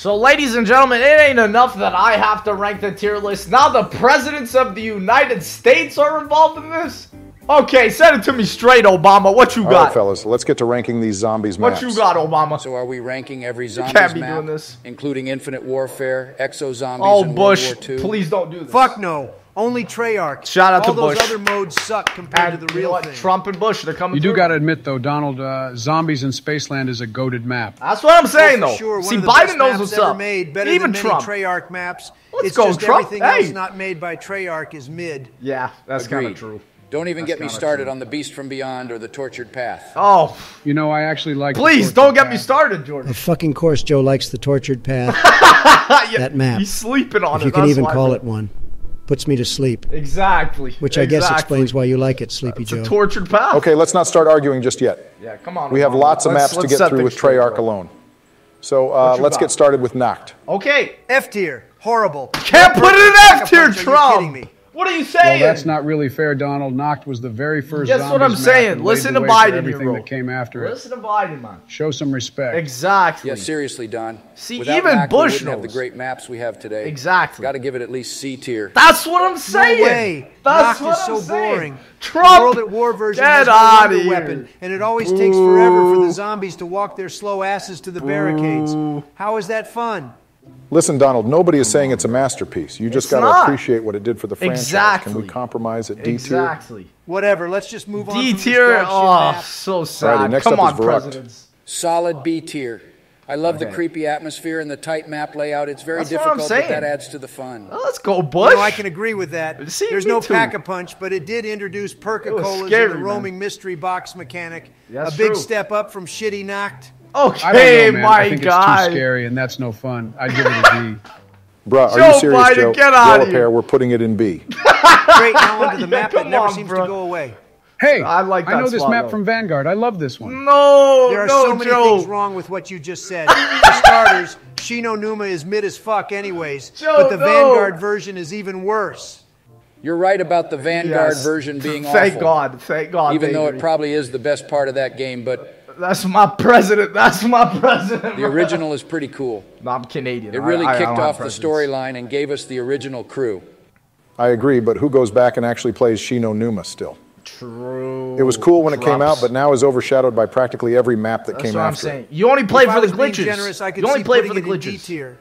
So, ladies and gentlemen, it ain't enough that I have to rank the tier list. Now the presidents of the United States are involved in this? Okay, send it to me straight, Obama. What you got? All right, fellas, let's get to ranking these zombies maps. What you got, Obama? So are we ranking every zombies can't be map, doing this. including Infinite Warfare, Exo-Zombies, Oh, and Bush, World War II? please don't do this. Fuck no. Only Treyarch. Shout out to All those Bush. other modes suck compared And to the you know real what? thing. Trump and Bush, they're coming You do through. got to admit, though, Donald, Zombies in Spaceland is a goated map. That's what I'm saying, Oh, for though. sure. See, One of the Biden best knows maps what's ever up. Made, better Even than Trump. many Treyarch maps. Let's it's go, just Trump. everything Hey. else not made by Treyarch is mid. Yeah, that's kind of Agreed. true. Don't even That's get me kinda started true. on the Beast from Beyond or the Tortured Path. Oh, You know, I actually like. please don't get me started, Jordan. Of fucking course, Joe likes the tortured path. Yeah, That map. He's sleeping on If it. you can that's even why, call bro. it one. Puts me to sleep. Exactly. Which I guess explains why you like it, Sleepy It's Joe. a tortured path. Okay, let's not start arguing just yet. Yeah, come on. We have Obama. lots of Let's- maps to let's get set through things with straight, Treyarch bro. alone. So What you let's got? get started with Nacht. Okay. F tier. Horrible. Can't put it in F tier, Are you kidding Trump. me? What are you Well, saying? that's not really fair, Donald. Nacht was the very first. That's what Zombies I'm map saying. and laid Listen the to way for Biden here, everything bro. that came after it. Listen to Biden, man. Show some respect. Exactly. Yeah, seriously, Don. See, Without even Nacht, we Bush wouldn't have the knows. great maps we have today. Exactly. Got to give it at least C tier. That's what I'm saying. No way. That's Nacht what is I'm so saying. boring. Trump, The World at War version get has no outta wonder here. weapon, and it always takes forever for the zombies to walk their slow asses to the barricades. How is that fun? Listen, Donald, nobody is saying it's a masterpiece. You just It's got to not. appreciate what it did for the franchise. Exactly. Can we compromise at D tier? Exactly. Whatever. Let's just move on. D from this tier. dog shit Oh, map. so sad. Alrighty, next Come up on, is Verrucht. presidents. Solid B tier. I love the Okay. creepy atmosphere and the tight map layout. It's very That's what I'm difficult, but saying. that adds to the fun. Well, let's go, Bush. You know, I can agree with that. See, There's me no too. pack-a-punch, but it did introduce Perca-Colas scary, and the man. roaming mystery box mechanic. That's a big true. step up from shitty Nacht. I don't Okay, know, man. my I think guy. it's too scary, and that's no fun. I'd give it a D. Bruh, are Joe you serious, Biden, Joe? get Grow outta a pair, here. we're putting it in B. Great now onto the Yeah, map that come never on, seems bro. to go away. Hey, I like I that know this spot, map though. from Vanguard. I love this one. No, There are no, so many Joe. things wrong with what you just said. For starters, Shino Numa is mid as fuck anyways, Joe, but the no. Vanguard version is even worse. You're right about the Vanguard Yes. version being awful. Thank God. Thank God. Even though baby. it probably is the best part of that game, but That's my president. That's my president. the original is pretty cool. No, I'm Canadian. It really I kicked don't have off the presidents. storyline and gave us the original crew. I agree, but who goes back and actually plays Shino Numa still? True. It was cool when it came out, Drops. but now is overshadowed by practically every map that That's came what I'm after saying. it. You only play If I for the was being glitches. generous, I could You only see play putting for the it in D glitches. tier.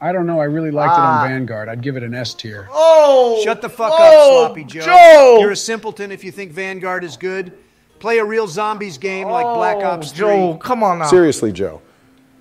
I don't know. I really liked it on Vanguard. I'd give it an S tier. Oh! Shut the fuck up, oh, Sloppy Joe. Joe! You're a simpleton if you think Vanguard is good. Play a real zombies game like Black Ops 3. Joe, come on now. Seriously, Joe.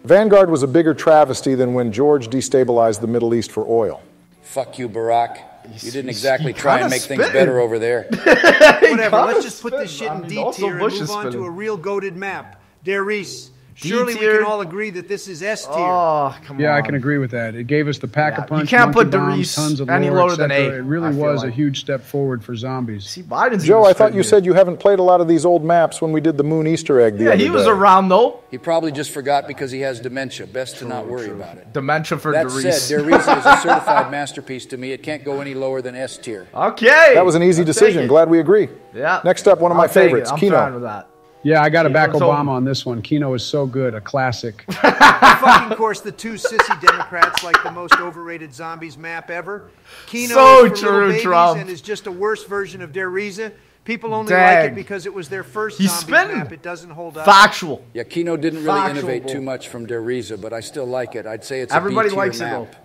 Vanguard was a bigger travesty than when George destabilized the Middle East for oil. Fuck you, Barack. You didn't exactly he try kinda and make things spitting. better over there. Whatever, let's just put this shit in D also tier and Bush is move on to spinning. a real goated map. Der Reese. Surely we tier. can all agree that this is S tier. Oh, come on. Yeah, I can agree with that. It gave us the pack-a-punch, You can't monkey put bombs, Derice tons of any lore, lower than etc. A, It really I feel was a like. huge step forward for zombies. See, Biden's Joe, even I thought you spitting said you haven't played a lot of these old maps when we did the Moon Easter egg the Yeah, other day. he was around though. He probably just forgot because he has dementia. Best to not worry about it. Dementia for That Derice. said, Der Riese is a certified masterpiece to me. It can't go any lower than S tier. Okay. That was an easy I'll decision. take it. Glad we agree. Yeah. Next up, one of my I'll take it. favorites, I'm Kino. fine with that. Yeah, I got to back Kino's Obama over. on this one. Kino is so good, a classic. Fucking course, the two sissy Democrats like the most overrated zombies map ever. Kino So is for true, little babies Trump. and is just a worse version of Der Riese. People only Dang. like it because it was their first He's zombies spinning. map. It doesn't hold up. Factual. Yeah, Kino didn't really Factual. innovate too much from Der Riese, but I still like it. I'd say it's Everybody a B tier likes it map. though.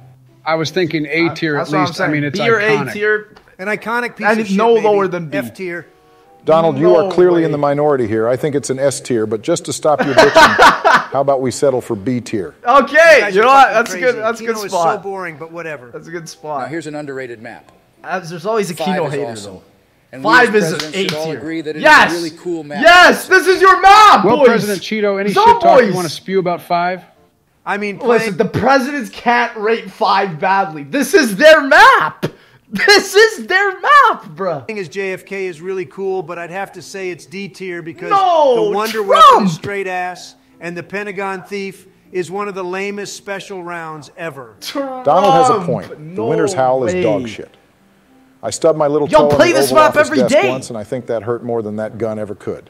I was thinking A tier at That's what I'm least. I saying. mean, it's B or iconic. A tier. An iconic piece And of shit, no baby. lower than B. F tier. Donald, you No are clearly in way. the minority here. I think it's an S tier, but just to stop your bitching, how about we settle for B tier? Okay, guys you are know what? fucking That's crazy. good. That's a Kino good is so spot. boring, but whatever. That's a good Now, spot. here's an underrated map. There's always a 5 Kino is hater awesome. though. And we 5 as is an presidents A should all tier. agree that it is Yes. a really cool map. Yes, this is your map, Well, boys. President Cheeto, any shit talk you Zomboys. want to spew about 5? I mean, Listen, playing, the presidents can't rate 5 badly. This is their map. This is their map, bruh. playing as JFK is really cool, but I'd have to say it's D tier because No, the Wonder Trump. Weapon is straight ass, and the Pentagon Thief is one of the lamest special rounds ever. Donald has a point. The No winner's howl is way. dog shit. I stubbed my little Yo, toe play on the this Oval map Office every desk day. once, and I think that hurt more than that gun ever could.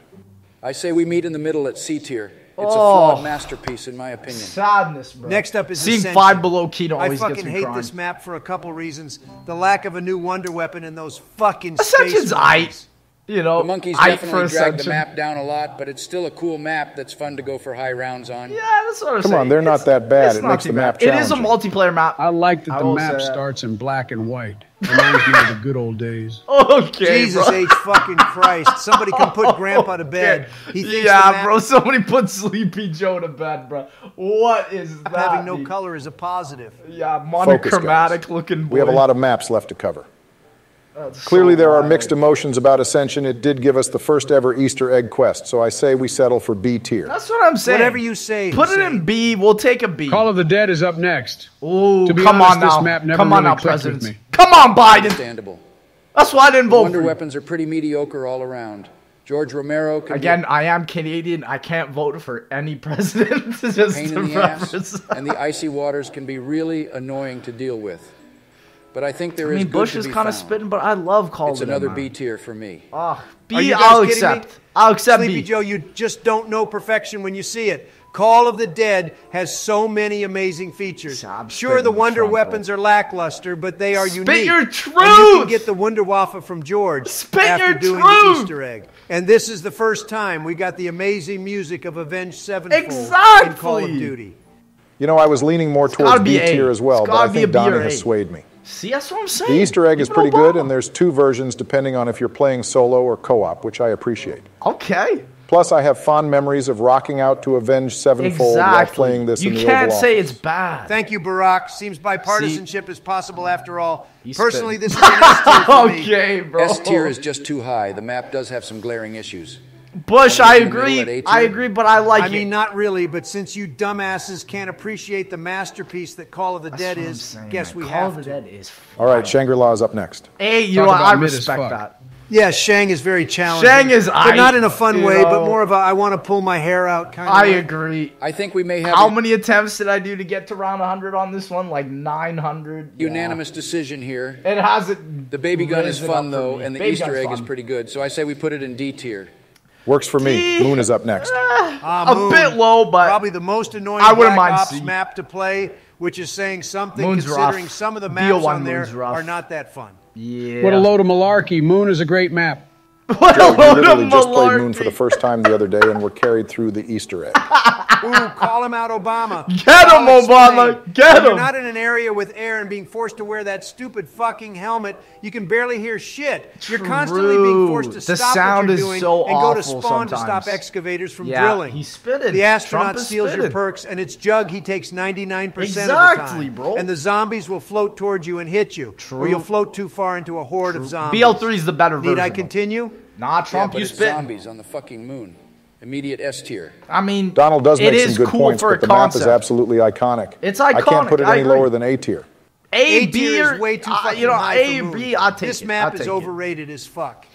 I say we meet in the middle at C tier. It's a flawed masterpiece, in my opinion. Sadness, bro. Next up is Seeing Ascension. 5 below Keto I always gets fucking me hate crying. this map for a couple reasons. The lack of a new wonder weapon and those fucking Ascension's space aight. monkeys. You know, The monkeys aight definitely for drag the Ascension. map down a lot, but it's still a cool map that's fun to go for high rounds on. Yeah, that's what I'm Come saying. on, they're not that bad. It's It not makes too the bad. map It is a challenging. multiplayer map. I like that I the will map say that. starts in black and white. Reminds me of the good old days. Okay, Jesus bro. H fucking Christ. Somebody can put Grandpa to bed. He thinks the Yeah, map bro. Somebody put Sleepy Joe to bed, bro. What is that? having no dude? color is a positive. Yeah, Focus, monochromatic guys. looking boy. We have a lot of maps left to cover. That's Clearly, so there are wild. mixed emotions about Ascension. It did give us the first ever Easter egg quest, so I say we settle for B tier. That's what I'm saying. Whatever you say, Put it Hussein. in B. We'll take a B. Call of the Dead is up next. Ooh, To be come honest, on this now. map never Come on really now, clicked with presidents. me. Come on, Biden. Understandable. That's why I didn't vote Wonder for you. weapons are pretty mediocre all around. George Romero can Again, be I am Canadian. I can't vote for any president. Just a pain to in the ass, preface. and the icy waters can be really annoying to deal with. But I think there I is mean, good Bush to is be kind of found. spitting, but I love Call It's of another Duty. B tier for me. Ah, Are B, you guys I'll kidding me? accept. I'll accept Sleepy B. Joe, you just don't know perfection when you see it. Call of the Dead has so many amazing features. I'm Sure, the spitting wonder Trump, weapons are lackluster, but they are Spit unique. your And you truth! can get the Wunderwaffe from George Spit after your doing truth! the Easter egg. And this is the first time we got the amazing music of Avenged Sevenfold in Call of Exactly. Duty. You know, I was leaning more gotta towards be B A. tier as well, It's but I gotta be think a B or Donnie has A. swayed me. See, that's what I'm saying. The Easter egg is Even pretty good, Obama. and there's 2 versions depending on if you're playing solo or co-op, which I appreciate. Okay. Plus, I have fond memories of rocking out to Avenged Sevenfold while Exactly. playing this You in the can't Oval say Office. it's bad. Thank you, Barack. Seems bipartisanship is possible after all. He's Personally, spitting. this is an S tier for me. Okay, bro. S tier is just too high. The map does have some glaring issues. Bush, Only I in the middle agree. at A tier. I agree, but I like I it. mean, not really, but since you dumbasses can't appreciate the masterpiece that Call of the That's Dead what I'm is, saying, guess man. we Call have of the to. Dead is All right, Shangri-La is up next. Hey, you Talk know what? about I mid as respect fuck. that. Yeah, Shang is very challenging. Shang is but not aight, in a fun you way, but know. more of a I want to pull my hair out kind of I way. agree. I think we may have How a many attempts did I do to get to round 100 on this one? Like 900? Yeah. unanimous decision here. It hasn't. The baby gun is risen fun, up for though, me. and the Baby Easter gun's egg fun. is pretty good. So I say we put it in D tier. Works for me. D. Moon is up next. A Moon, bit low, but probably the most annoying I wouldn't Black mind Ops C. map to play, which is saying something Moon's considering rough. some of the maps BO1 on there Moon's rough. are not that fun. yeah. What a load of malarkey. Moon is a great map. What a Joe, you load of literally just played Moon for malarkey. the first time the other day and were carried through the Easter egg. Ooh, call him out, Obama. Get him, I'll Obama. explain. Get When him. You're not in an area with air and being forced to wear that stupid fucking helmet. You can barely hear shit. You're constantly being forced to The stop sound what you're is doing so and go to awful spawn to sometimes. stop excavators from Yeah, drilling. he spitted. The astronaut Trump is steals your spitted. perks, and it's Jug. He takes 99% of the Exactly, time. bro. And the zombies will float towards you and hit you, or True. you'll float too far into a horde of zombies. BL3 is the better version. Need I of it. continue? Nah, Yeah, Trump, but you it's spit. zombies on the fucking moon. Immediate S tier. I mean, Donald does it make some is good cool points, for but a the map concept. is absolutely iconic. It's I can't iconic, put it I any agree. lower than A tier. A, A B, tier or is way too fucking you know, high A, for Moon. B, I'll take This it. map I'll is take it. overrated as fuck.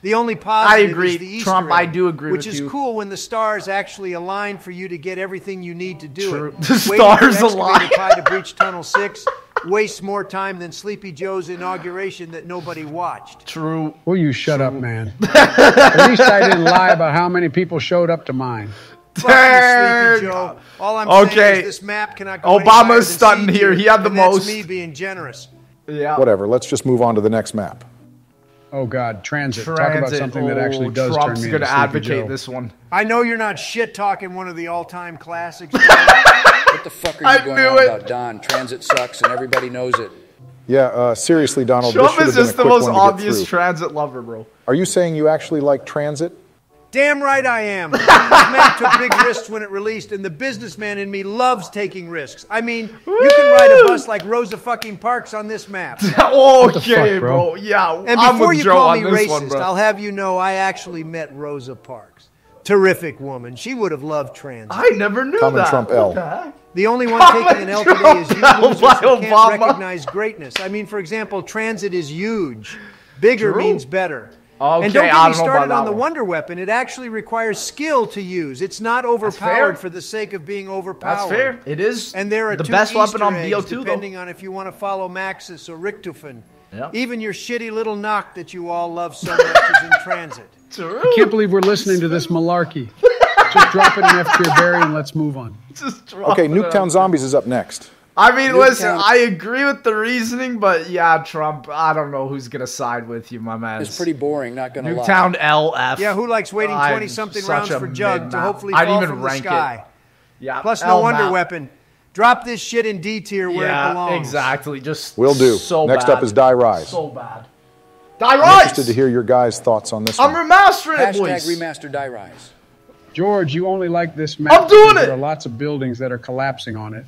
The only positive agree. is the Easter Trump, egg, I do agree which with is you. cool when the stars actually align for you to get everything you need to do True. it. The Waiting for stars excavator align. Pi to breach Tunnel 6 wastes more time than Sleepy Joe's inauguration that nobody watched. True. Will you shut up, man? At least I didn't lie about how many people showed up to mine. Fuck you, Sleepy Joe. All I'm saying Okay. is this map cannot go any Obama's higher than stunting C here. tier, He had the and that's most. me being generous. Yeah. Whatever, let's just move on to the next map. Oh, God, transit. Talk about something that actually does Trump's turn me going into to Sleepy advocate Joe. this one. I know you're not shit talking one of the all-time classics. What the fuck are I you going knew on it. about, Don? Transit sucks, and everybody knows it. Yeah, seriously, Donald, this Trump should is have been a just the quick most one to get obvious through. transit lover, bro. Are you saying you actually like transit? Damn right I am. This map took big risks when it released, and the businessman in me loves taking risks. I mean, you can ride a bus like Rosa fucking Parks on this map. the Okay, fuck, bro? bro. Yeah, And I'm before with you Joe call on me this racist, one, bro. I'll have you know I actually met Rosa Parks. Terrific woman. She would have loved transit. I never knew Common that. Trump What L. the heck? The only one Comment taking an L today is you Trump losers who by can't Obama. recognize greatness. I mean, for example, transit is huge. Bigger True. means better. Okay, And don't I get me don't know about started that on the one. wonder weapon. It actually requires skill to use. It's not fair. overpowered for the sake of being overpowered. That's fair. It is And there are the two best Easter weapon on eggs, BO2, though. depending on if you want to follow Maxis or Richtofen. Yep. Even your shitty little knock that you all love so much is in transit. True. I can't believe we're listening to this malarkey. Just drop it in F tier, Barry, and let's move on. Just drop Okay, it Nuketown out. Zombies is up next. I mean, Nuketown- listen, I agree with the reasoning, but yeah, Trump, I don't know who's going to side with you, my man. It's pretty boring, not gonna lie. Nuketown LF. Yeah, who likes waiting I'm 20-something such rounds a for Judd to mid-map. hopefully I'd fall even from the rank sky? Yeah. Plus, L no wonder map. weapon. Drop this shit in D tier where it belongs. Exactly. Just Will do. So Next bad. up is Die Rise. So bad. Die I'm Rise! interested to hear your guys' thoughts on this I'm one. remastering it, Hashtag boys. remaster Die Rise. George, you only like this map. I'm doing because it! There are lots of buildings that are collapsing on it.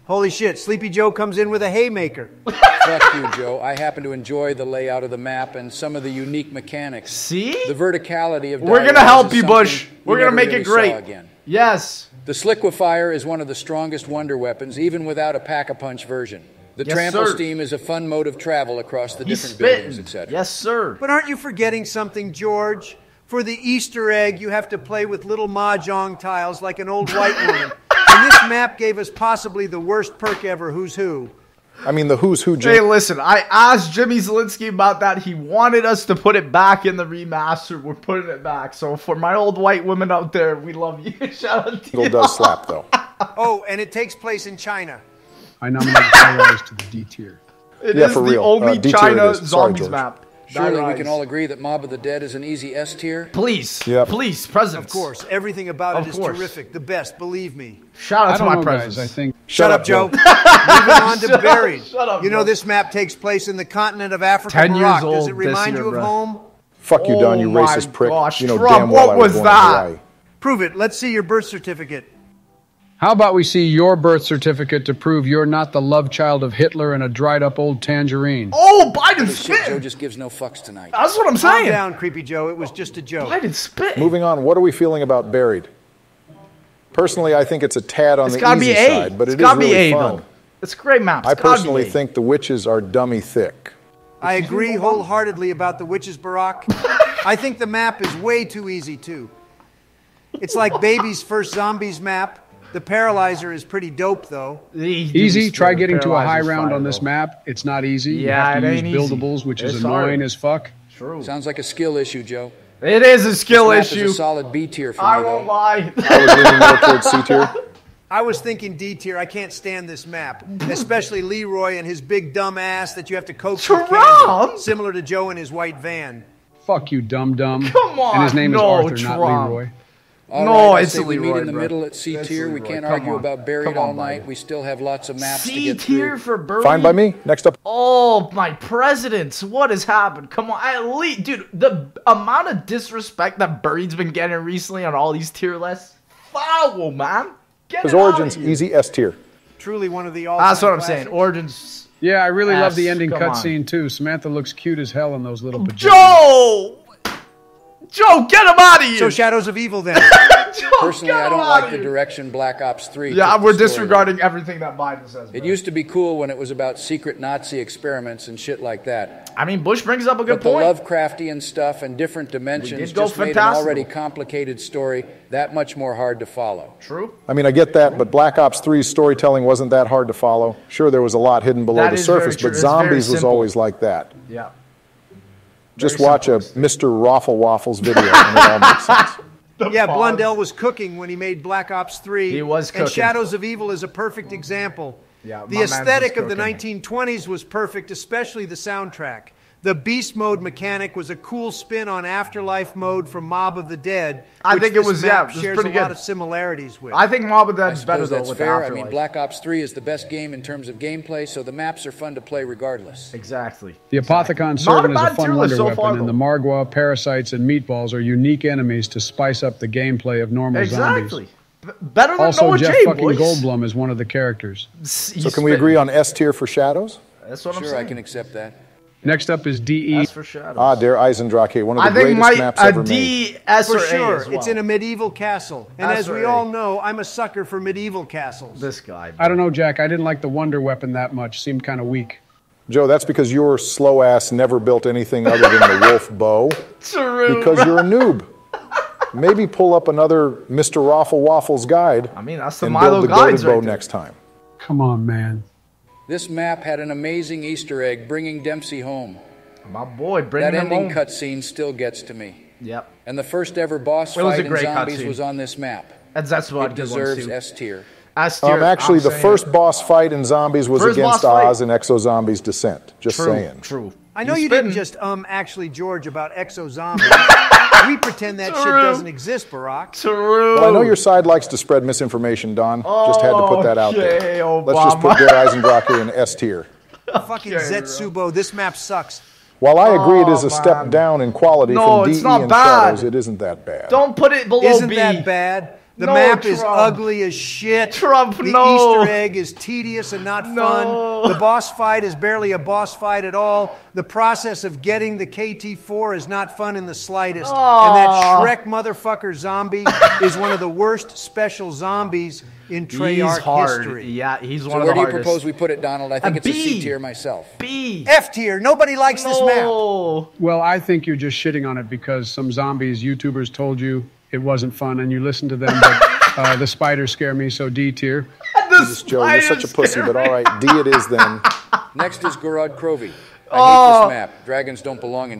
Holy shit, Sleepy Joe comes in with a haymaker. Fuck you, Joe. I happen to enjoy the layout of the map and some of the unique mechanics. See? The verticality of We're Die going to Rise help is you, something Bush. We're going to never make really it great. saw again. Yes. The Sliquifier is one of the strongest wonder weapons, even without a pack-a-punch version. The Yes, trample sir. steam is a fun mode of travel across the He's different buildings, spitting. etc. Yes, sir. But aren't you forgetting something, George? For the Easter egg, you have to play with little mahjong tiles like an old white woman. And this map gave us possibly the worst perk ever, Who's Who. I mean, the Who's Who, Hey, Jim. listen, I asked Jimmy Zielinski about that. He wanted us to put it back in the remaster. We're putting it back. So for my old white women out there, we love you. Shout out to It you. does slap, though. Oh, and it takes place in China. I nominate Die Rise to the D tier. It Yeah, is for the real. only D tier China it is. Sorry, zombies George. map. Surely Die we can Rise. all agree that Mob of the Dead is an easy S tier. Please. Yep. Please, presidents. Of course, everything about Of it is course. terrific. The best, believe me. Shout out I to don't my know, presidents. guys. I think Shut up, Joe. Moving on to Buried. Shut up, You know, Joe. this map takes place in the continent of Africa. 10 years Barack. Does old it remind this you year, of bro. home? Fuck you, Don, you Oh my racist prick. gosh, You know Trump, damn well what I was was going that? to Hawaii. Prove it. Let's see your birth certificate. How about we see your birth certificate to prove you're not the love child of Hitler and a dried up old tangerine? Oh, Biden Shit, Joe spit. just gives no fucks tonight. That's what I'm Calm saying. down, Creepy Joe. It was just a joke. Biden spit. Moving on, what are we feeling about Buried? Personally, I think it's a tad on It's the gotta easy be A. side, but It's it is gotta be really A, fun. though. It's a great map. It's I gotta be personally A. think the witches are dummy thick. I agree wholeheartedly about the witches, Barack. I think the map is way too easy, too. It's like Baby's first Zombies map. The Paralyzer is pretty dope, though. Easy. Try getting to a high round on this map. It's not easy. You Yeah, have to it use ain't easy. buildables, which is It's annoying hard. as fuck. True. Sounds like a skill issue, Joe. It is a skill This map issue. is a solid B tier for I me, won't though. lie. I was leaning more towards C tier. I was thinking D tier. I can't stand this map, especially Leroy and his big dumb ass that you have to coax with Trump! candy, similar to Joe in his white van. Fuck you, dum-dum. Come on, And his name is no, Arthur, Trump. not Leroy. All No, right, I it's say we meet Leroy, in the bro. middle at C It's tier. We Leroy. can't Come argue on. about Buried Come on, all night. buddy. We still have lots of maps to C get tier through. for Birdie. Fine by me. Next up, Oh, my presidents. What has happened? Come on. At least, dude, the amount of disrespect that Birdie's been getting recently on all these tier lists. Foul, man. Get his it out of origins, here. easy S tier. Truly one of the all-time That's what I'm saying. classics. Origins. Yeah, I really love the Ass, ending come on. cutscene, too. Samantha looks cute as hell in those little pajamas. Joe! Joe, get him out of here! So Shadows of Evil then. Joe, Personally, get I him don't out like of the here. direction Black Ops 3 Yeah, took the we're story. disregarding everything that Biden says. It bro. used to be cool when it was about secret Nazi experiments and shit like that. I mean, Bush brings up a good But the point. Lovecraftian stuff and different dimensions did go just made an fantastical. already complicated story that much more hard to follow. True. I mean, I get that, but Black Ops 3's storytelling wasn't that hard to follow. Sure, there was a lot hidden below That the is very surface, true. but It's very Zombies was simple. always like that. Yeah. Just Very watch a simple. Mr. Raffle Waffles video, and it all makes sense. Yeah, pause. Blundell was cooking when he made Black Ops 3. He was And cooking. Shadows of Evil is a perfect example. Yeah, my the man's aesthetic was of the cooking. 1920s was perfect, especially the soundtrack. The Beast Mode mechanic was a cool spin on Afterlife mode from Mob of the Dead. I which think it this was, map yeah, it was shares pretty a good. lot of similarities with. I think Mob of I Dead's better suppose though that's with fair. I Afterlife. mean, Black Ops 3 is the best game in terms of gameplay, so the maps are fun to play regardless. Exactly. The Apothecon Not servant a is a bad fun tier list wonder so far, weapon, and the though. Margwa, parasites, and meatballs are unique enemies to spice up the gameplay of normal Exactly. zombies. Better than Also, Noah Jeff J, fucking boys. Goldblum is one of the characters. So can we agree on S tier for Shadows? That's what I'm Sure, saying. I can accept that. Next up is DE. That's for Shadows. Ah, Der Eisendrache, one of I the think greatest my maps a ever made. D, S, For or A sure, as well. it's in a medieval castle. And S as or we A. all know, I'm a sucker for medieval castles. This guy. I don't know, Jack. I didn't like the wonder weapon that much. Seemed kind of weak. Joe, that's because your slow ass never built anything other than the Wolf bow. True. Because you're a noob. Maybe pull up another Mr. Raffle Waffles guide I mean, that's the and Milo build the guides goated bow right there. next time. Come on, man. This map had an amazing Easter egg bringing Dempsey home. My boy, bring That him ending home. cutscene still gets to me. Yep. And the first ever boss It was a fight in great Zombies cutscene. was on this map. That's what It deserves S tier. Actually, the first boss fight in Zombies was First against boss fight. Oz in Exo Zombies Descent. Just saying. True. I know you didn't just actually, George, about Exo Zombies. We pretend that shit doesn't exist, Barack. True. Well, I know your side likes to spread misinformation, Don. Just had to put that out there. Okay, Obama. Let's just put Der Eisendrache in S tier. Fucking Zetsubo, this map sucks. While I agree it is a step down in quality from it's DE not and bad. Shadows, it isn't that bad. Don't put it below Isn't B. that bad? The No, map is Trump. ugly as shit. Trump, the no. Easter egg is tedious and not No. fun. The boss fight is barely a boss fight at all. The process of getting the KT-4 is not fun in the slightest. And that Shrek motherfucker zombie is one of the worst special zombies in Treyarch history. Yeah, he's So one of where the do you hardest. propose we put it, Donald? I think it's a B. C tier myself. B. F tier. Nobody likes this map. No. Well, I think you're just shitting on it because some zombies YouTubers told you it wasn't fun and you listened to them, but the spiders scare me, so D tier. Jesus, Joe, you're such a pussy, but all right, D it is then. Next is Gorod Krovi. I hate this map. Dragons don't belong in...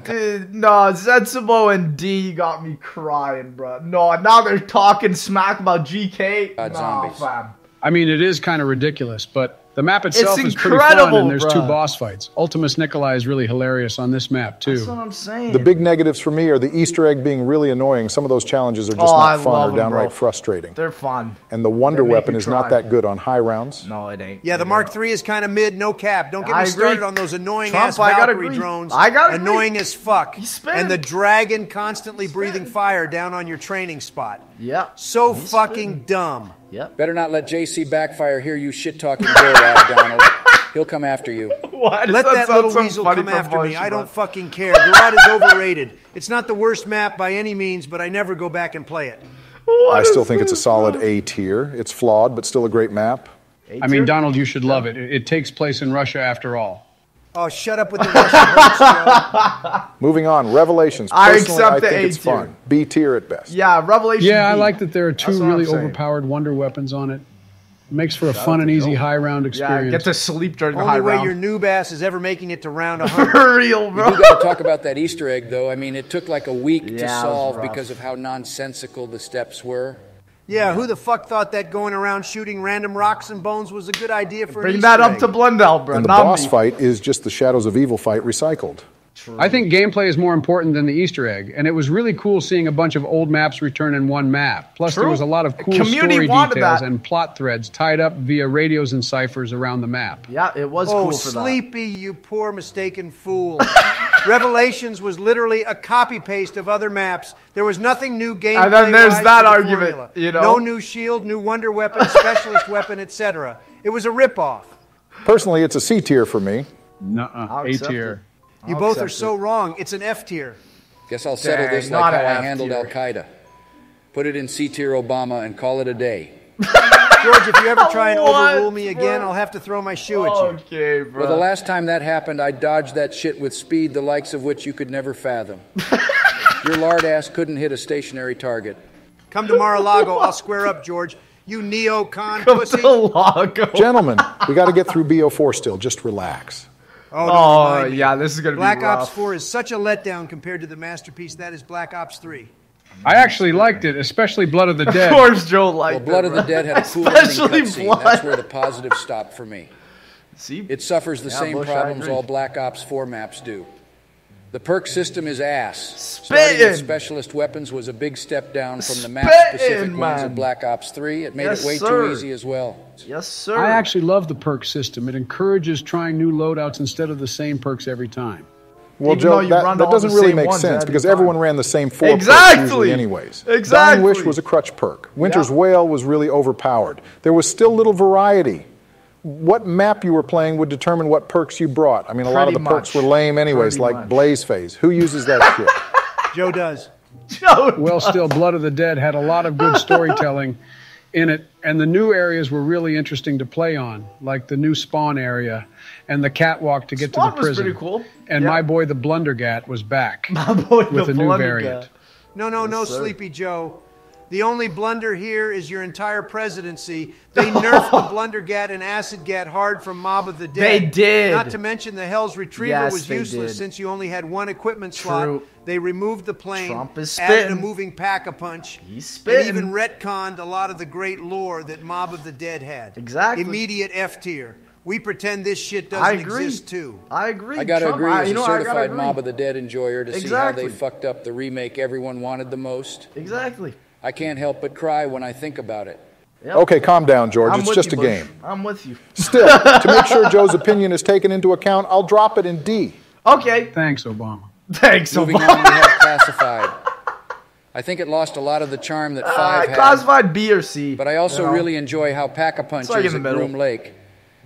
No, Zetsubo and D got me crying, bro. No, now they're talking smack about GK. Zombies. Fam. I mean, it is kind of ridiculous, but the map itself is pretty incredible, fun, and there's two bruh. boss fights. Ultimus Nikolai is really hilarious on this map, too. That's what I'm saying. The big negatives for me are the Easter egg being really annoying. Some of those challenges are just I not fun love or them, downright bro. frustrating. They're fun. And the Wonder They make Weapon you is not try. that good on high rounds. No, it ain't. Yeah, the Mark III is kind of mid, no cap. Don't get I me agree. started on those annoying Trump, ass I gotta Valkyrie agree. drones. I gotta agree. Annoying as fuck. He's spinning. And the dragon constantly breathing fire down on your training spot. Yeah. So fucking dumb. Yep. Better not let JC Backfire hear you shit-talking Gorod, Donald. He'll come after you. Why does Let that sound little so weasel funny come after me. promotion, I bro? don't fucking care. Garad is overrated. It's not the worst map by any means, but I never go back and play it. I still think it's a solid A tier. It's flawed, but still a great map. I mean, Donald, you should love it. It takes place in Russia after all. Oh, shut up with the Russian hurts, Joe. Moving on, Revelations. I Personally, accept I the think A it's tier. fun. B tier at best. Yeah, Revelation. Yeah, I B. like that there are That's two what I'm really saying. overpowered wonder weapons on it. Makes for a fun and easy high round Yeah, experience. get to sleep during the high Only way round. your noob ass is ever making it to round 100. For real, You bro. do got to talk about that Easter egg, though. I mean, it took like a week to Yeah, it was solve rough. because of how nonsensical the steps were. Yeah, who the fuck thought that going around shooting random rocks and bones was a good idea for an Bring Easter that up egg? to Blundell, bro. And the not boss me. fight is just the Shadows of Evil fight recycled. I think gameplay is more important than the Easter egg, and it was really cool seeing a bunch of old maps return in one map. Plus, there True. was a lot of cool Community story wanted details that. and plot threads tied up via radios and ciphers around the map. Yeah, it was Oh, cool for that. Sleepy, you poor mistaken fool. Revelations was literally a copy-paste of other maps. There was nothing new gameplay. And then there's that argument, you know? No new shield, new wonder weapon, specialist weapon, etc. It was a ripoff. Personally, it's a C tier for me. Nuh-uh. I'll A accept tier. You I'll both are accept so wrong. It's an F tier. Guess I'll settle Dang, this not like how an I F handled tier. Al-Qaeda. Put it in C tier Obama and call it a day. George, if you ever try and What, overrule me again, bro? I'll have to throw my shoe at you. Okay, bro. Well, the last time that happened, I dodged that shit with speed the likes of which you could never fathom. Your lard ass couldn't hit a stationary target. Come to Mar-a-Lago. I'll square up, George. You neocon Come pussy. to Lago. Gentlemen, we got to get through BO4 still. Just relax. Oh, don't Oh, remind me. yeah, this is going to be Black rough. Ops 4 is such a letdown compared to the masterpiece that is Black Ops 3. I actually liked it, especially Blood of the Dead. Of course, Joe Well, liked Blood it, of the bro. Dead had a cool ending Especially cutscene. Blood. That's where the positive stopped for me. See? It suffers the same Bush, I problems agree. all Black Ops 4 maps do. The perk system is ass. Starting Spittin'. with specialist weapons was a big step down from the Spittin', map-specific ones man. of Black Ops 3. It made Yes, it way sir. too easy as well. Yes, sir. I actually love the perk system. It encourages trying new loadouts instead of the same perks every time. Well, Even though Joe, you that, run that all doesn't the really same make ones sense every because time. everyone ran the same four perks Exactly. usually anyways. Exactly. Dying Wish was a crutch perk. Winter's Wail was really overpowered. There was still little variety. What map you were playing would determine what perks you brought. I mean, a lot of the Pretty perks much. were lame anyways, Pretty like much. Blaze Phase. Who uses that shit? Joe does. Joe. Well, still, Blood of the Dead had a lot of good storytelling in it, and the new areas were really interesting to play on, like the new spawn area and the catwalk to get Spawn to the was prison. pretty cool. And Yeah. my boy, the Blundergat, was back My boy, with the a new Blundergat. variant. No, sir. Sleepy Joe. The only blunder here is your entire presidency. They nerfed the Blundergat and Acid Gat hard from Mob of the Dead. They did. Not to mention the Hell's Retriever Yes, was they useless did. since you only had one equipment slot. True. They removed the plane, Trump is added a spitting. moving pack-a-punch, He's and spitting. even retconned a lot of the great lore that Mob of the Dead had. Exactly. Immediate F tier. We pretend this shit I doesn't agree. exist too. I agree. I gotta Trump, agree as you a know, I gotta certified agree. Mob of the Dead enjoyer to see how Exactly. they fucked up the remake everyone wanted the most. Exactly. I can't help but cry when I think about it. Yep. Okay, calm down, George. I'm It's with just you, a Bush. game. I'm with you. Still, to make sure Joe's opinion is taken into account, I'll drop it in D. Okay. Thanks, Obama. Thanks, Moving Obama. on, we have Classified. I think it lost a lot of the charm that 5 had, Classified B or C. but I also you know? really enjoy how Pack-a-Punch It's like is in at the middle. Groom Lake.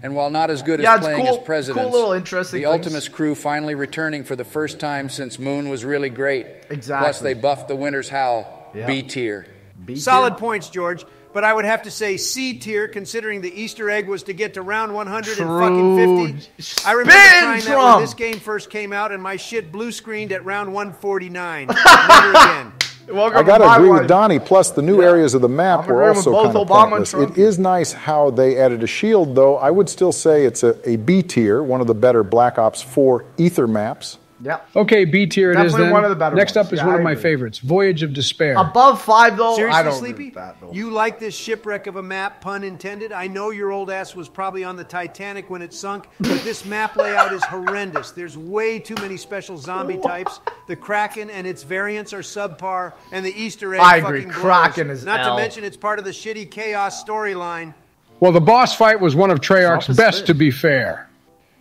And while not as good Yeah, as it's playing cool- as presidents, cool little interesting the things. Ultimus crew finally returning for the first time since Moon was really great. Exactly. Plus, they buffed the Winter's Howl. Yeah. B tier. B tier. Solid points, George. But I would have to say C tier, considering the Easter egg was to get to round 150. I remember Spin, trying that Trump. when this game first came out, and my shit blue screened at round 149. Never again. Welcome I gotta to my agree life. with Donnie. Plus, the new areas of the map I'm were agreeing with also both kind of Obama and pointless. Trump. It is nice how they added a shield, though. I would still say it's a B tier, one of the better Black Ops 4 Ether maps. Yeah. Okay, B tier it is Definitely then. one of the better Next ones. up is Yeah, one I of my agree. favorites, Voyage of Despair. Above 5, though, Seriously, I don't Sleepy? agree with that, though. You like this shipwreck of a map, pun intended? I know your old ass was probably on the Titanic when it sunk, but this map layout is horrendous. There's way too many special zombie types. The Kraken and its variants are subpar, and the Easter egg I agree. fucking blows. Kraken is Not L. to mention it's part of the shitty chaos storyline. Well, the boss fight was one of Treyarch's Trump is best, fit. to be fair.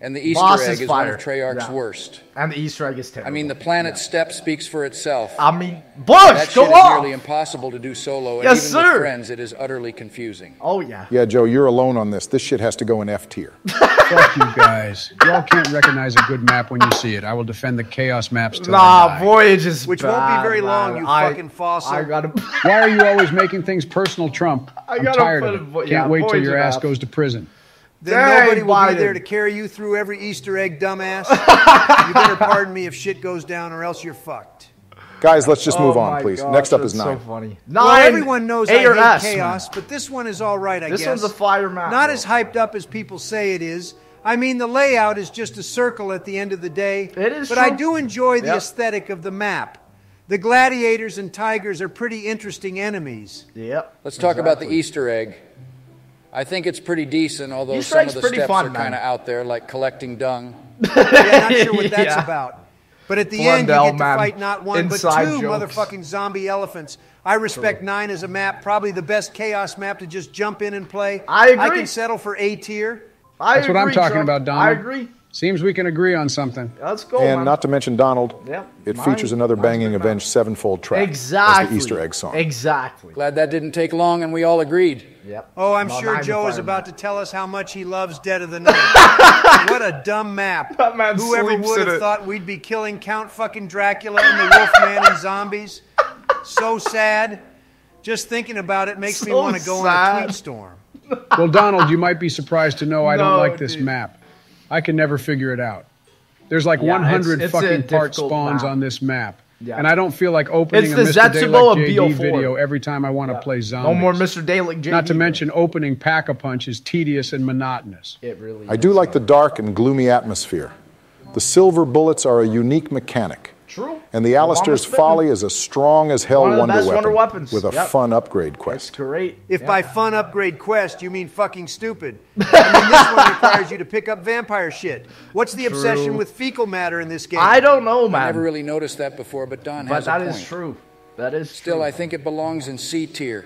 And the Easter Boss egg is is one fire. of Treyarch's Yeah. worst. And the Easter egg is terrible. I mean, the planet step speaks for itself. I mean, Bush, That go shit is off. nearly impossible to do solo, and Yes, even sir. with friends, it is utterly confusing. Oh, yeah. Yeah, Joe, you're alone on this. This shit has to go in F tier. Fuck you guys. Y'all can't recognize a good map when you see it. I will defend the chaos maps till I Nah, die. Voyage is Which won't be bad, very long, man. you fucking fossil. I gotta... Why are you always making things personal, Trump? I'm gotta tired put of a it. vo- Can't yeah, wait till Voyage your and ass F. goes to prison. Then Dang, nobody will Biden. be there to carry you through every Easter egg, dumbass. You better pardon me if shit goes down, or else you're fucked. Guys, let's just move Oh on, my please. gosh, Next up that's is 9. so funny. 9, Well, everyone knows A I or hate S, chaos, man. but this one is all right, I This guess. one's a fire map. Not though. as hyped up as people say it is. I mean, the layout is just a circle at the end of the day. It is But true. I do enjoy the Yep. aesthetic of the map. The gladiators and tigers are pretty interesting enemies. Yep. Let's talk about the exactly. Easter egg. I think it's pretty decent, although Easter some egg's of the pretty steps fun, are man. kind of out there, like collecting dung. Yeah, not sure what that's Yeah. about. But at the Blundell, end, you get to man. fight not one, Inside but two jokes. motherfucking zombie elephants. I respect 9 as a map, probably the best chaos map to just jump in and play. I agree. I can settle for A tier. That's what I'm agree, talking Trump. about, Donald. I agree. Seems we can agree on something. Let's go, And man. not to mention Donald, Yep. it Mine- features another mine's banging good Avenged Sevenfold track Exactly. as the Easter egg song. Exactly. Glad that didn't take long, and we all agreed. Yep. Oh, I'm Well, sure 9 Joe fire is about map. to tell us how much he loves Dead of the Night. What a dumb map. That man Whoever sleeps would in have it. thought we'd be killing Count fucking Dracula and the Wolfman and zombies? So sad. Just thinking about it makes me So want to go on a sad. tweet storm. Well, Donald, you might be surprised to know I don't No, like this dude. map. I can never figure it out. There's like Yeah, 100 it's a fucking part difficult spawns map. on this map. Yeah. And I don't feel like opening It's a the Mr. Zetsubo Daylick of JD BO4. video every time I want to play zombies. No more Mr. Dalek JD. Not to mention opening Pack-a-Punch is tedious and monotonous. It really I do like the dark and gloomy atmosphere. The silver bullets are a unique mechanic. True. And the Alistair's Obama's Folly is a strong as hell One of the wonder best weapon wonder weapons. with a Yep. fun upgrade It's quest. great. If Yeah. by fun upgrade quest you mean fucking stupid. I mean, this one requires you to pick up vampire shit. What's the obsession with fecal matter in this game? I don't know, man. I never really noticed that before, but Don but has a that point. is true. That is Still, true. I think it belongs in C tier.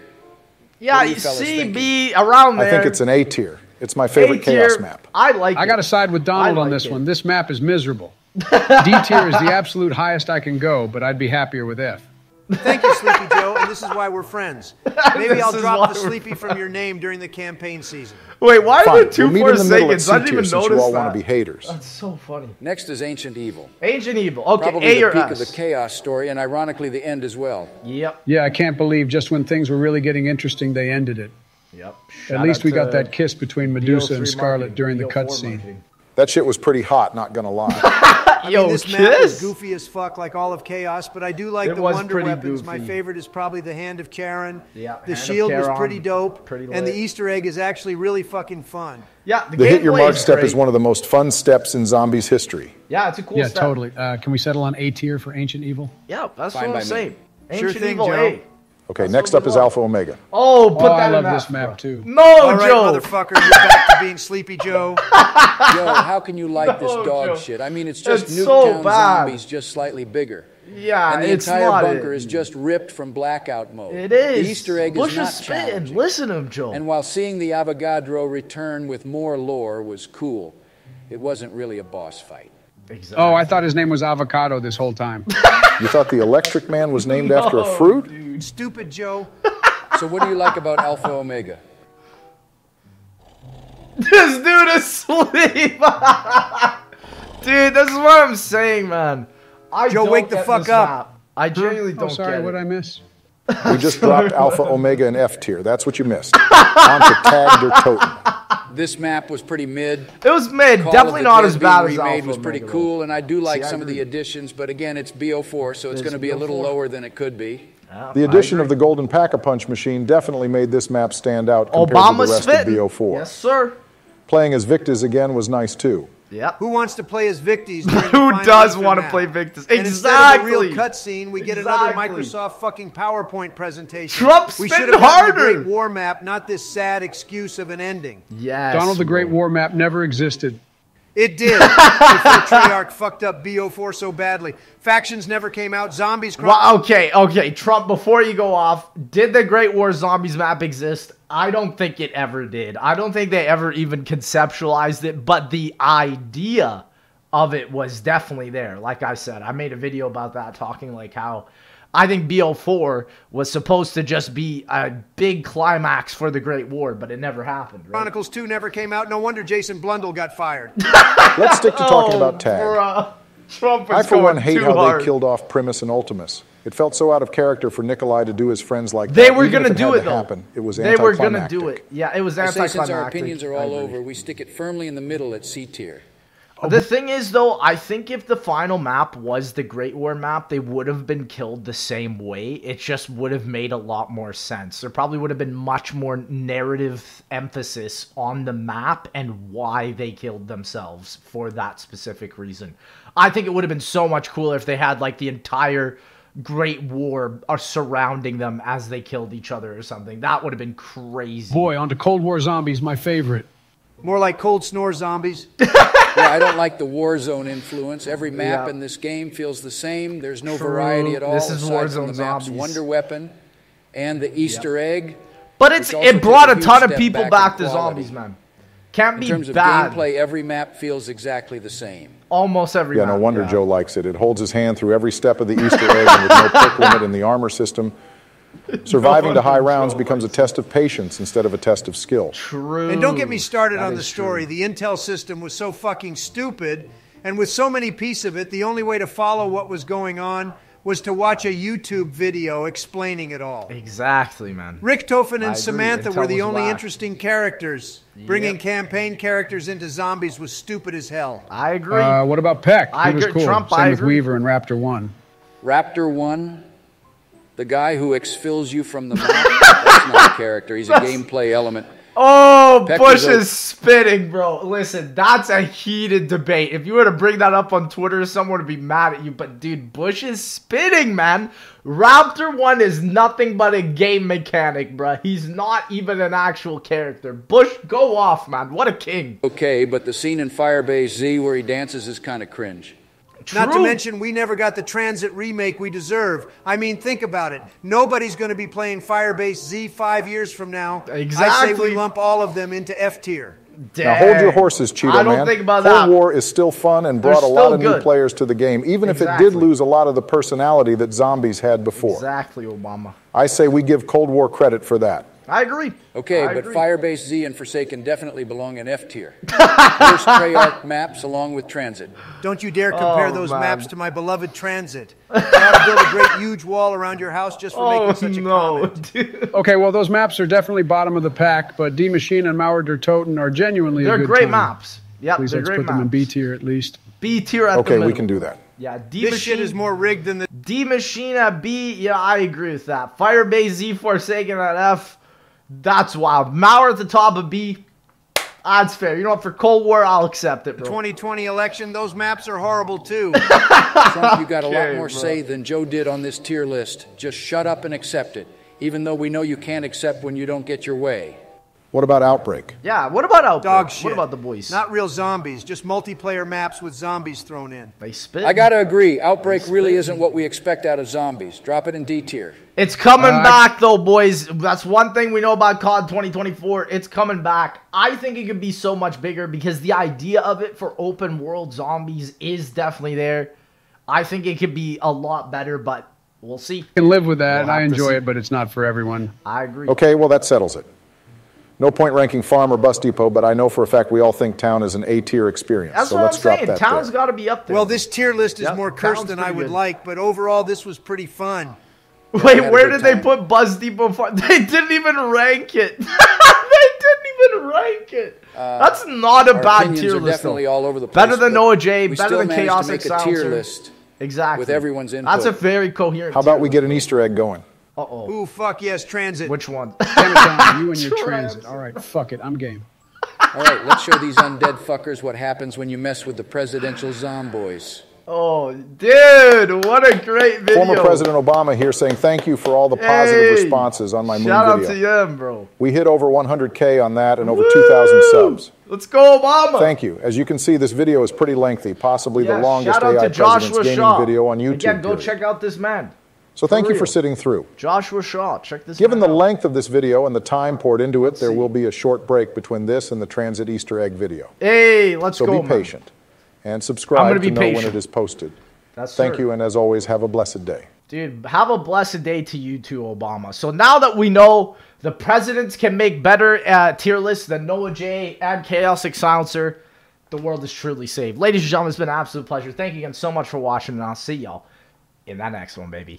Yeah, What are you fellas CB around there. I think it's an A tier. It's my favorite A-tier. chaos map. I like I it. got to side with Donald I on like this it. one. This map is miserable. D tier is the absolute highest I can go, but I'd be happier with F. Thank you, Sleepy Joe, and this is why we're friends. Maybe This I'll is drop why the we're Sleepy from your name during the campaign season. Wait, why are Fine, there we'll two meet for in the middle at seconds? I C didn't tier even since notice you all that. want to be haters. That's so funny. Next is Ancient Evil. Ancient Evil. Okay, Probably A the or peak S. of the chaos story, and ironically the end as well. Yep. Yeah, I can't believe just when things were really getting interesting, they ended it. Yep. At least we got that kiss between Medusa BO3 and Scarlet marketing, during the BO4 cutscene. marketing. That shit was pretty hot, not gonna lie. I Yo, mean, this map is Kiss? goofy as fuck, like all of Chaos, but I do like It the was wonder pretty weapons. My goofy. favorite is probably the Hand of Charon. Yeah, The Hand of shield was Charon, pretty dope, pretty and the lit. Easter egg is actually really fucking fun. Yeah, The hit your gameplay mark is step great. is one of the most fun steps in Zombies history. Yeah, it's a cool Yeah, step. totally. Can we settle on A tier for Ancient Evil? Yeah, that's Fine what by I'm me. saying. Sure Ancient thing, Evil Joe. A. Okay, That's next what up we is want. Alpha Omega. Oh, put I that love in this that, map bro. too. No, All right, Joe. motherfucker, you're back to being Sleepy Joe. Joe, how can you like this No, dog Joe. shit? I mean, it's just It's Nuketown so bad. Zombies, just slightly bigger. Yeah, And the it's entire not bunker it. is just ripped from blackout mode. It is. The Easter egg Bush is not spitting. challenging. Listen to him, Joe. And while seeing the Avogadro return with more lore was cool, it wasn't really a boss fight. Exactly. Oh, I thought his name was Avocado this whole time. You thought the Electric Man was named after a fruit? Stupid Joe. So what do you like about Alpha Omega? This dude is asleep. Dude, this is what I'm saying, man. Joe, don't wake the get fuck this up. map. I genuinely Oh, don't sorry, get what it. I miss? We just dropped Alpha Omega in F tier. That's what you missed. On to Tagged or Totem. This map was pretty mid. It was mid. Call Definitely of the not Dead as bad being as remade Alpha was pretty Omega, cool, and I do like See, I some of the agree. additions, but again, it's BO4, so it's It's going to be a little BO4. lower than it could be. The addition of the Golden Pack-a-Punch machine definitely made this map stand out compared to the Obama's rest spitting. of BO4. Yes, sir. Playing as Victus again was nice too. Yep. Who wants to play as Victis? during the Who final does Easter want to map? play Victus? And instead of a Exactly. real cutscene, we get another Exactly. Microsoft fucking PowerPoint presentation. Trump we spitting should have gotten the harder. Great War map, not this sad excuse of an ending. Yes. Donald the Great bro. War map never existed. It did. Before Treyarch fucked up BO4 so badly. Factions never came out. Zombies. Well, okay. Trump, before you go off, did the Great War Zombies map exist? I don't think it ever did. I don't think they ever even conceptualized it, but the idea of it was definitely there. Like I said, I made a video about that talking like how I think BO4 was supposed to just be a big climax for the Great War, but it never happened. Right? Chronicles 2 never came out. No wonder Jason Blundell got fired. Let's stick to talking about Tag. Bruh. Trump was I, for going one, hate too how hard. they killed off Primus and Ultimus. It felt so out of character for Nikolai to do his friends like They that. were Even going if to do had it, though. Happen, it was They were going to anticlimactic. do it. Yeah, it was I say anticlimactic. since our opinions are I all agree. over, we stick it firmly in the middle at C tier. The thing is, though, I think if the final map was the Great War map, they would have been killed the same way. It just would have made a lot more sense. There probably would have been much more narrative emphasis on the map and why they killed themselves for that specific reason. I think it would have been so much cooler if they had, like, the entire Great War surrounding them as they killed each other or something. That would have been crazy. Boy, on to Cold War Zombies, my favorite. More like Cold Snore Zombies. Yeah, I don't like the Warzone influence. Every map Yeah. in this game feels the same. There's no True. variety at all. This is aside from Warzone the map's Zombies. wonder weapon and the Easter egg. But which also it brought a took a ton huge of step people back back in to quality. zombies, man. Can't In be terms of bad. gameplay, every map feels exactly the same. Almost every Yeah, map. no wonder Joe likes it. It holds his hand through every step of the Easter egg, and with no perk limit in the armor system. Surviving to high rounds becomes a test of patience instead of a test of skill. True. And don't get me started That on the is story. true. The intel system was so fucking stupid, and with so many pieces of it, the only way to follow what was going on was to watch a YouTube video explaining it all. Exactly, man. Rick Tofen and I agree. Samantha Intel were the was only whack. interesting characters. Bringing Yep. campaign characters into zombies was stupid as hell. I agree. What about Peck? I He was agree. cool. Trump, Same I with agree. Weaver and Raptor 1. Raptor 1, the guy who exfils you from the map, that's not a character. He's a gameplay element. Oh, Peck Bush was a- is spitting, bro. Listen, that's a heated debate. If you were to bring that up on Twitter, someone would be mad at you. But, dude, Bush is spitting, man. Raptor 1 is nothing but a game mechanic, bro. He's not even an actual character. Bush, go off, man. What a king. Okay, but the scene in Firebase Z where he dances is kind of cringe. Not to True. mention, we never got the Transit remake we deserve. I mean, think about it. Nobody's going to be playing Firebase Z 5 years from now. I say Exactly. we lump all of them into F tier. Now hold your Dang. horses, Cheeto I don't Man. think about Cold that. War is still fun and They're brought a lot still of new good. players to the game, even if it Exactly. did lose a lot of the personality that Zombies had before. Exactly, Obama. I say we give Cold War credit for that. I agree. Okay, I but agree. Firebase Z and Forsaken definitely belong in F tier. Worst Treyarch maps along with Transit. Don't you dare compare Oh, those man. maps to my beloved Transit. I ought to build a great huge wall around your house just for Oh, making such a no, comment. dude. Okay, well, those maps are definitely bottom of the pack, but D Machine and Mauer der Toten are genuinely They're a good great time. maps. Yep, Please they're let's great put them in maps. B tier at least. B tier at the Okay, middle. we can do that. Yeah, This shit is more rigged than the... D Machine at B. Yeah, I agree with that. Firebase Z Forsaken at F. That's wild. Mauer at the top of B. That's fair. You know what? For Cold War, I'll accept it, bro. 2020 election, those maps are horrible too. Trump, you got a lot more bro. say than Joe did on this tier list. Just shut up and accept it, even though we know you can't accept when you don't get your way. What about Outbreak? Yeah, what about Outbreak? Dog shit. What about the boys? Not real zombies, just multiplayer maps with zombies thrown in. They spit. I gotta agree, Outbreak really isn't what we expect out of zombies. Drop it in D tier. It's coming back, though, boys. That's one thing we know about COD 2024. It's coming back. I think it could be so much bigger because the idea of it for open world zombies is definitely there. I think it could be a lot better, but we'll see. I can live with that. We'll I have to enjoy see. it, but it's not for everyone. I agree. Okay, well, that settles it. No point ranking Farm or Bus Depot, but I know for a fact we all think Town is an A-tier experience. That's so what let's I'm drop saying. that Town's there. got to be up there. Well, this tier list is Yep, more cursed Town's than I pretty would good. like, but overall, this was pretty fun. Wait, had a where good did they time. put Buzz Depot? They didn't even rank it. They didn't even rank it. That's not a Our bad opinions tier are list. definitely though. all over the place. Better than but Noah J. we Better still than managed to Chaotic make a tier Silencer. list Exactly. with everyone's input. That's a very coherent. How about tier we list. get an Easter egg going? Uh-oh. Ooh, fuck yes, transit. Which one? Damn it, Don, you and your transit. All right, fuck it. I'm game. All right, let's show these undead fuckers what happens when you mess with the presidential Zomboys. Oh, dude, what a great video. Former President Obama here saying thank you for all the positive Hey, responses on my Shout Moon out video. to them, bro. We hit over 100K on that and over 2,000 subs. Let's go, Obama. Thank you. As you can see, this video is pretty lengthy, possibly Yeah, the longest shout out AI to President's Joshua gaming Shaw. video on YouTube. Again, go period. check out this man. So thank you real. for sitting through. Joshua Shaw. Check this Given man the out. length of this video and the time poured into it, there see. will be a short break between this and the transit Easter egg video. Hey, let's So go, be man. patient and I'm subscribe gonna to be know when patient. it is posted. That's Thank sir. you, and as always, have a blessed day. Dude, have a blessed day to you too, Obama. So now that we know the presidents can make better tier lists than Noah J and Chaotic Silencer, the world is truly saved. Ladies and gentlemen, it's been an absolute pleasure. Thank you again so much for watching, and I'll see y'all in that next one, baby.